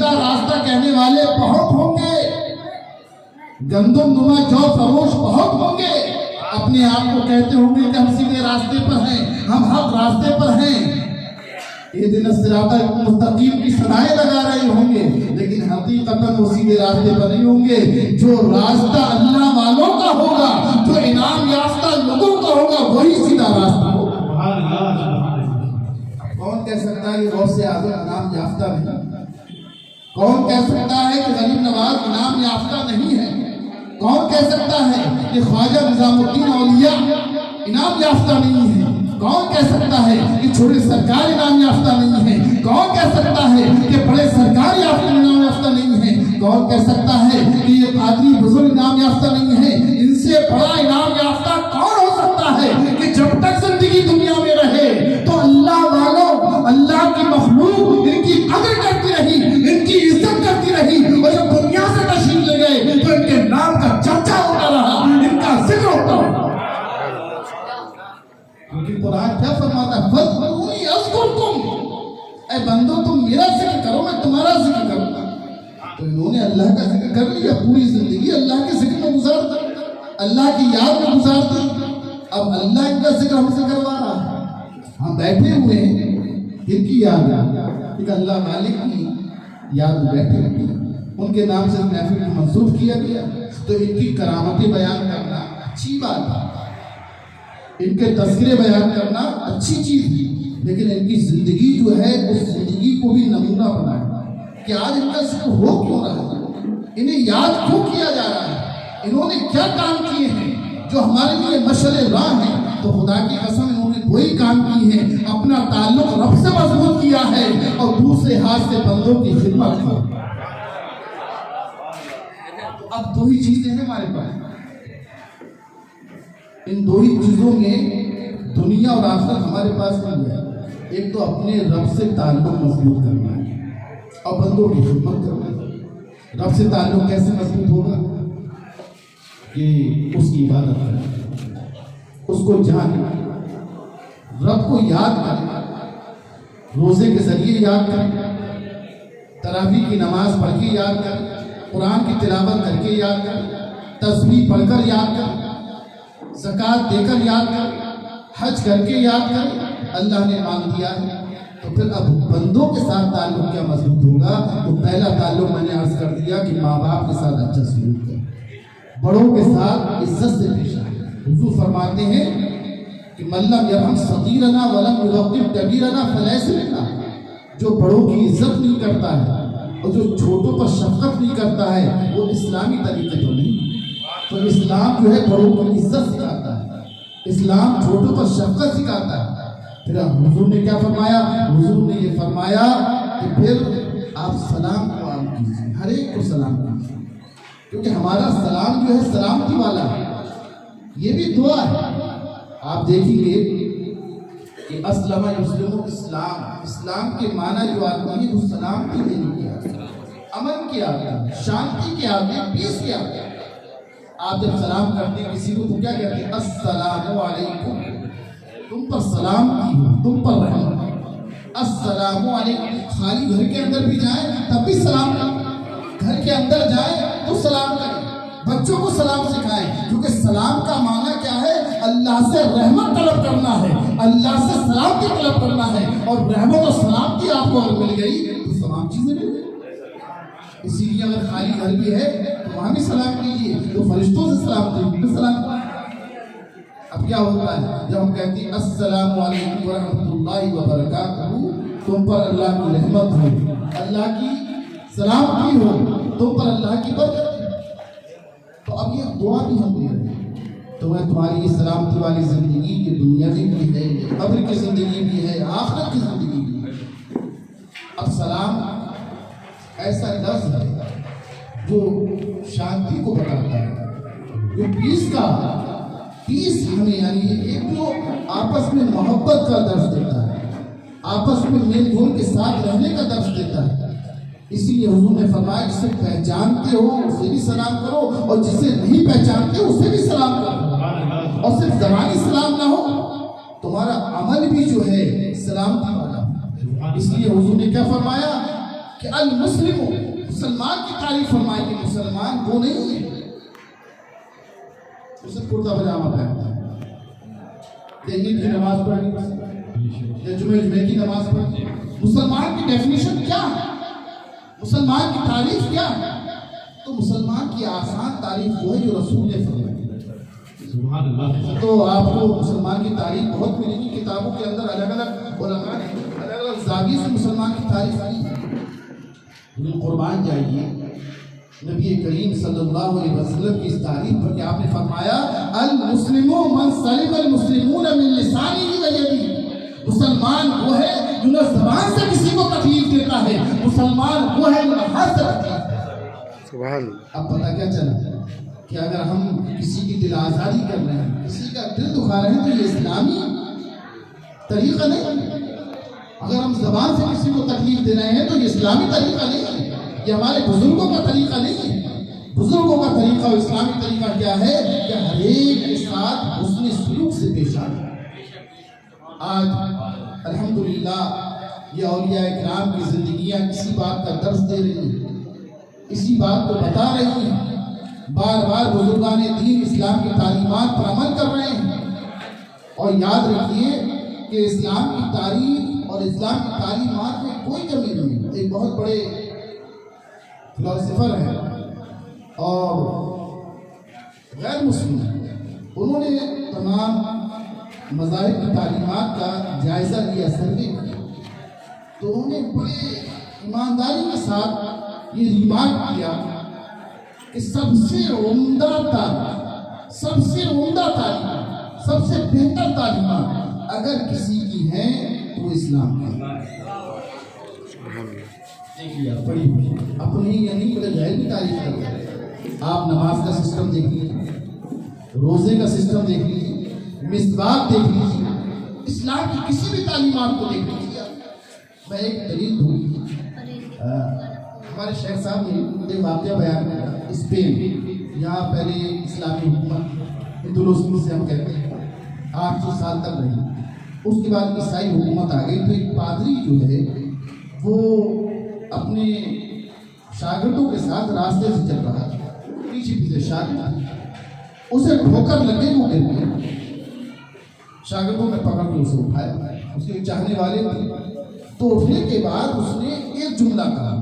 سیدھا راستہ کہنے والے بہت ہوں گے، گندم نما جو فروش بہت ہوں گے، اپنے آپ کو کہتے ہوں گے کہ ہم سیدھے راستے پر ہیں، ہم حق راستے پر ہیں، اہدنا الصراط المستقیم کی صدائیں لگا رہے ہوں گے، لیکن حقیقتاً وہ سیدھے راستے پر نہیں ہوں گے۔ جو راستہ اللہ والوں کا ہوگا، جو انعام یافتہ لوگوں کا ہوگا، وہی سیدھا راستہ ہوگا۔ کون کہہ سکتا ہے کہ غوث اعظم انعام یافتہ نہیں؟ کون کہہ سکتا ہے کہ غریب نواز انعام یافتہ نہیں ہے؟ کون کہہ سکتا ہے کہ خواجہ نظام الدین اولیاء انعام یافتہ نہیں ہے؟ کون کہہ سکتا ہے کہ چھوٹے سرکار انعام یافتہ نہیں ہے؟ کون کہہ سکتا ہے کہ بڑے سرکار انعام یافتہ نہیں ہے؟ کون کہہ سکتا ہے کہ یہ قادری بزرگ انعام یافتہ نہیں ہے؟ ان سے بڑا انعام یافتہ کون ہو سکتا ہے کہ جب تک زندگی دنیا میں رہے تو اللہ والوں، اللہ کی مخلوق ان کی قدر کرتی رہی، ان کی عزت کرتی رہی، اور جب دنیا سے تشریف لے گئے تو ان کے نام کا چرچا ہوتا رہا، ان کا ذکر ہوتا رہا۔ کیونکہ قرآن کیا فرماتا ہے؟ فَاذْكُرُونِي أَذْكُرْكُمْ، اے بندو تم میرا ذکر کرو، میں تمہارا ذکر کروں گا۔ تو انہوں نے اللہ کا ذکر کر لیا، پوری زندگی اللہ کے ذکر میں گزار دی، اللہ کی یاد میں گزار دی۔ اب اللہ کا ذکر ہم سے کروا رہا ہے، ہم بیٹھے ہوئے ہیں، کن کی یاد ہے؟ کہ اللہ مالک کی یاد میں بیٹھے ہوئے ہیں، ان کے نام سے محفل کو منسوخ کیا گیا، تو ان کی کرامتیں بیان کرنا اچھی بات ہے، ان کے تذکرے بیان کرنا اچھی چیز ہے، لیکن ان کی زندگی جو ہے اس زندگی کو بھی نمونہ بنائے کہ آج ان کا ذکر ہو کیوں رہا ہے، انہیں یاد کیوں کیا جا رہا ہے، انہوں نے کیا کام کیے ہیں جو ہمارے لیے مشعل راہ ہیں۔ تو خدا کی قسم انہوں نے وہی کام کی ہے، اپنا تعلق رب سے مضبوط کیا ہے اور دوسرے ہاتھ سے بندوں کی خدمت کی۔ اب دو ہی چیزیں ہیں ہمارے پاس، ان دو ہی چیزوں میں دنیا اور آخرت ہمارے پاس نہیں ہے۔ ایک تو اپنے رب سے تعلق مضبوط کرنا ہے اور بندوں کی خدمت کرنا ہے۔ رب سے تعلق کیسے مضبوط ہوگا؟ کہ اس کی عبادت کرنا، اس کو جاننا، رب کو یاد کرنا، روزے کے ذریعے یاد کرنا، تراویح کی نماز پڑھ کے یاد کرنا، قرآن کی تلاوت کر کے یاد کرنا، تسبیح پڑھ کر یاد کرنا، زکوٰۃ دے کر یاد کرنا، حج کر کے یاد کرنا۔ اللہ نے مانگ دیا ہے تو پھر اب بندوں کے ساتھ تعلق کیا مضبوط ہوگا؟ تو پہلا تعلق میں نے عرض کر دیا کہ ماں باپ کے ساتھ اچھا سلوک کریں، بڑوں کے ساتھ عزت سے پیش آئیں۔ حضور فرماتے ہیں کہ من لم یرحم صغیرنا ولم یلطف کبیرنا فلیس منا، جو بڑوں کی عزت نہیں کرتا ہے اور جو چھوٹوں پر شفقت نہیں کرتا ہے وہ اسلامی طریقے تو نہیں۔ تو اسلام جو ہے بڑوں کو عزت سکھاتا ہے، اسلام چھوٹوں پر شفقت سکھاتا ہے۔ پھر حضور نے کیا فرمایا؟ حضور نے یہ فرمایا کہ پھر آپ سلام کو عام کیجیے، ہر ایک کو سلام کیجیے، کیونکہ ہمارا سلام جو ہے سلامتی والا ہے، یہ بھی دعا ہے۔ آپ دیکھیں گے کہ اسلم یسلم اسلام، اسلام کے معنی جو آتی ہے وہ سلامتی دینے کی آتی ہے، امن کی آتی ہے، شانتی کی آتی ہے، پیس کی آتی ہے۔ آپ جب سلام کرتے ہیں کسی کو تو کیا کہتے ہیں؟ السلام علیکم، تم پر سلام کی ہو، تم پر رحمت۔ السلام علیکم، خالی گھر کے اندر بھی جائیں تب بھی سلام کریں، گھر کے اندر جائیں تو سلام کریں، بچوں کو سلام سکھائیں، کیونکہ سلام کا معنی کیا ہے؟ اللہ سے رحمت طلب کرنا ہے، اللہ سے سلامتی طلب کرنا ہے، اور رحمت و سلامتی آپ کو اگر مل گئی تو تمام چیزیں مل گئی۔ اسی لیے اگر خالی گھر بھی ہے تو وہاں بھی سلام کیجیے، تو فرشتوں سے سلام دیجیے، سلام کیجیے۔ اب کیا ہوتا ہے جب ہم کہتے ہیں السلام علیکم ورحمۃ اللہ وبرکاتہ، تم پر اللہ کی رحمت ہو، اللہ کی سلامتی ہو، تم پر اللہ کی برکت ہو، تو اب یہ دعا بھی ہم دے رہے ہیں، تو میں تمہاری یہ سلامتی والی زندگی یہ دنیاوی بھی ہے، قبر کی زندگی بھی ہے، آخرت کی زندگی بھی ہے۔ اب سلام ایسا لفظ ہے جو شانتی کو بتاتا ہے، جو پیس کا پیس ہمیں یعنی ایک جو آپس میں محبت کا درس دیتا ہے، آپس میں میل جول کے ساتھ رہنے کا درس دیتا ہے۔ اسی لیے حضور نے فرمایا جسے پہچانتے ہو اسے بھی سلام کرو اور جسے نہیں پہچانتے اسے بھی سلام کرو، اور صرف زبانی سلام نہ ہو، تمہارا عمل بھی جو ہے سلامتی والا۔ اس لیے حضور نے کیا فرمایا کہ المسلم، مسلمان کی تعریف فرمائے کہ مسلمان وہ نہیں ہے اسے کرتا پاجامہ پہنتا ہے، عید کی نماز پڑھنی یا جمعے کی نماز پڑھنی۔ مسلمان کی ڈیفینیشن کیا ہے؟ مسلمان کی تعریف کیا ہے؟ تو مسلمان کی آسان تعریف وہ ہے جو رسول نے فرمائی۔ تو آپ کو مسلمان کی تعریف بہت ملے گی کتابوں کے اندر، الگ الگ علماء نے الگ الگ زاویے سے مسلمان کی تعریف کی ہے۔ قربان جائیے نبی کریم صلی اللہ علیہ وسلم کی اس تعریف پر کہ آپ نے فرمایا المسلم من سلم المسلمون من لسانه و یده، مسلمان وہ ہے جو نہ زبان سے کسی کو تکلیف دیتا ہے، مسلمان وہ ہے جو ہاتھ سے تکلیف دیتا ہے۔ سبحان۔ اب پتہ کیا چلا کہ اگر ہم کسی کی دل آزاری کر رہے ہیں، کسی کا دل دکھا رہے ہیں تو یہ اسلامی طریقہ نہیں۔ اگر ہم زبان سے کسی کو تکلیف دے رہے ہیں تو یہ اسلامی طریقہ نہیں ہے، یہ ہمارے بزرگوں کا طریقہ نہیں ہے۔ بزرگوں کا طریقہ اور اسلامی طریقہ کیا ہے کہ ہر ایک کے ساتھ حسن سلوک سے پیش آنا۔ آج الحمدللہ یہ اولیاء اکرام کی زندگیاں اسی بات کا درس دے رہی ہیں، اسی بات کو بتا رہی ہیں، بار بار بزرگان دین اسلام کی تعلیمات پر عمل کر رہے ہیں۔ اور یاد رکھیے کہ اسلام کی تعریف اور اسلام کی تعلیمات میں کوئی کمی نہیں ہے۔ ایک بہت بڑے فلاسفر ہیں اور غیر مسلم ہیں، انہوں نے تمام مذاہب کی تعلیمات کا جائزہ لیا، سروے کیا، تو انہوں نے بڑے ایمانداری کے ساتھ یہ ریمارک کیا کہ سب سے عمدہ تعلیم، سب سے عمدہ تعلیم، سب سے بہتر تعلیمات اگر کسی کی ہے تو اسلام کی۔ دیکھیے بڑی اپنی یعنی بڑے غیر کی تعریف کرتے ہیں۔ آپ نماز کا سسٹم دیکھ لیجیے، روزے کا سسٹم دیکھ لیجیے، مسواک دیکھ لیجیے، اسلام کی کسی بھی تعلیمات کو دیکھ لیجیے۔ میں ایک دلیل دوں، ہمارے شیخ صاحب نے ایک واقعہ بیان کیا، اسپین، یہاں پہلے اسلامی حکومت ہندوستان سے ہم کہتے ہیں 800 سال تک رہی، اس کے بعد عیسائی حکومت آ گئی، تو ایک پادری جو ہے وہ اپنے شاگردوں کے ساتھ راستے سے چل رہا تھا، پیچھے پیچھے شاگرد اسے ٹھوکر لگے، وہ گر گیا، شاگردوں نے پکڑ کے اسے اٹھایا، اس کے چاہنے والے تھے، تو اٹھنے کے بعد اس نے ایک جملہ کہا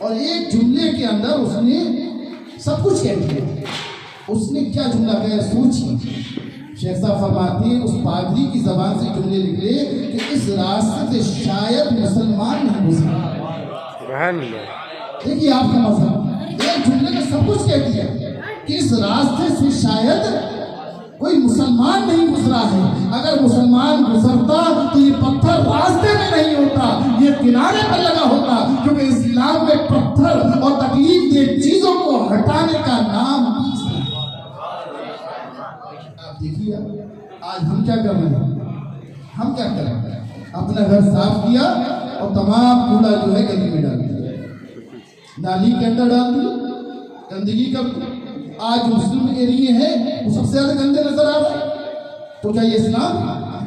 اور ایک جملے کے اندر اس نے سب کچھ کہہ دیا۔ اس نے کیا جملہ کہا سوچیے، شیخ صاحب فرماتے ہیں اس پادری کی زبان سے جملے نکلے کہ اس راستے سے شاید مسلمان نہیں گزرا۔ دیکھیے آپ کا مذہب ایک جملے میں سب کچھ کہہ دیا کہ اس راستے سے شاید کوئی مسلمان نہیں گزرا ہے، اگر مسلمان گزرتا تو یہ پتھر راستے میں نہیں ہوتا، یہ کنارے پر لگا ہوتا، کیونکہ اسلام میں پتھر اور تکلیف دہ چیزوں کو ہٹانے کا نام بھی اسلام۔ آپ دیکھیے آج ہم کیا کر رہے ہیں، ہم کیا کر رہے ہیں، اپنا گھر صاف کیا اور تمام کوڑا جو ہے گلی میں ڈال دیا، نالی کے اندر ڈال دیا، گندگی کر دیا۔ آج مسلم ایریے ہیں وہ سب سے زیادہ گندے نظر آ رہے ہیں، تو کیا یہ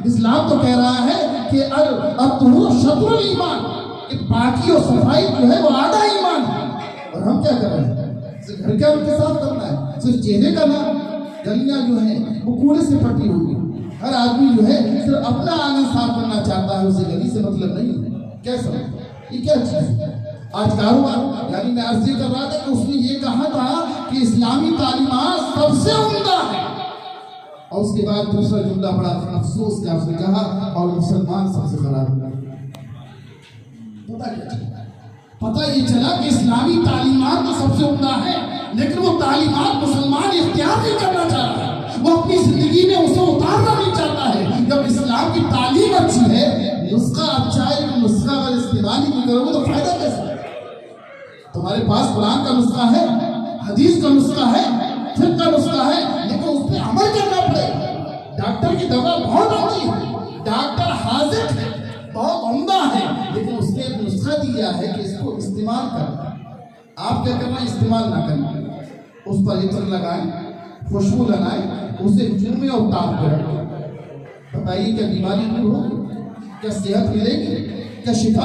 اسلام تو کہہ رہا ہے کہ الطہور شطر الایمان، کہ پاکی اور صفائی جو ہے وہ آدھا ایمان ہے، اور ہم کیا کر رہے ہیں، صرف گھر کے اندر صاف کرنا ہے، صرف چہرے کا نام، گلیاں جو ہیں وہ کوڑے سے پھٹی ہوئی، ہر آدمی جو ہے صرف اپنا آنگن صاف کرنا چاہتا ہے، اسے گلی سے مطلب نہیں ہے۔ کیسا یہ کیا چیز ہے؟ آج کاروبار، یعنی میں عرض کر رہا تھا کہ اس نے یہ کہا تھا کہ اسلامی تعلیمات سب سے عمدہ ہے، اور اس کے بعد دوسرا جملہ بڑا افسوس کا اس نے کہا اور مسلمان سب سے خراب ہے۔ پتہ یہ چلا کہ اسلامی تعلیمات تو سب سے عمدہ ہے، لیکن وہ تعلیمات مسلمان اختیار نہیں کرنا چاہتا ہے، وہ اپنی زندگی میں اسے اتارنا نہیں چاہتا ہے۔ جب اسلام کی تعلیم اچھی ہے، نسخہ اچھا ہے، لیکن نسخہ اگر استعمال ہی نہیں کرو گے تو فائدہ کیسا ہے؟ تمہارے پاس قرآن کا نسخہ ہے، حدیث کا نسخہ ہے، فقہ کا نسخہ ہے، لیکن اس پہ عمل کرنا پڑے گا۔ ڈاکٹر کی دوا بہت اچھی ہے، ڈاکٹر حاضر ہے، بہت عمدہ ہے، لیکن اس نے ایک نسخہ دیا ہے کہ اس کو استعمال کرنا۔ آپ کیا کرنا، استعمال نہ کرنا، اس پر عطر لگائیں، خوشبو لگائیں، اسے جرم اور تاب پہ رکھیں۔ بتائیے کیا بیماری دور ہوگی، کیا صحت ملے گی، کیا شفا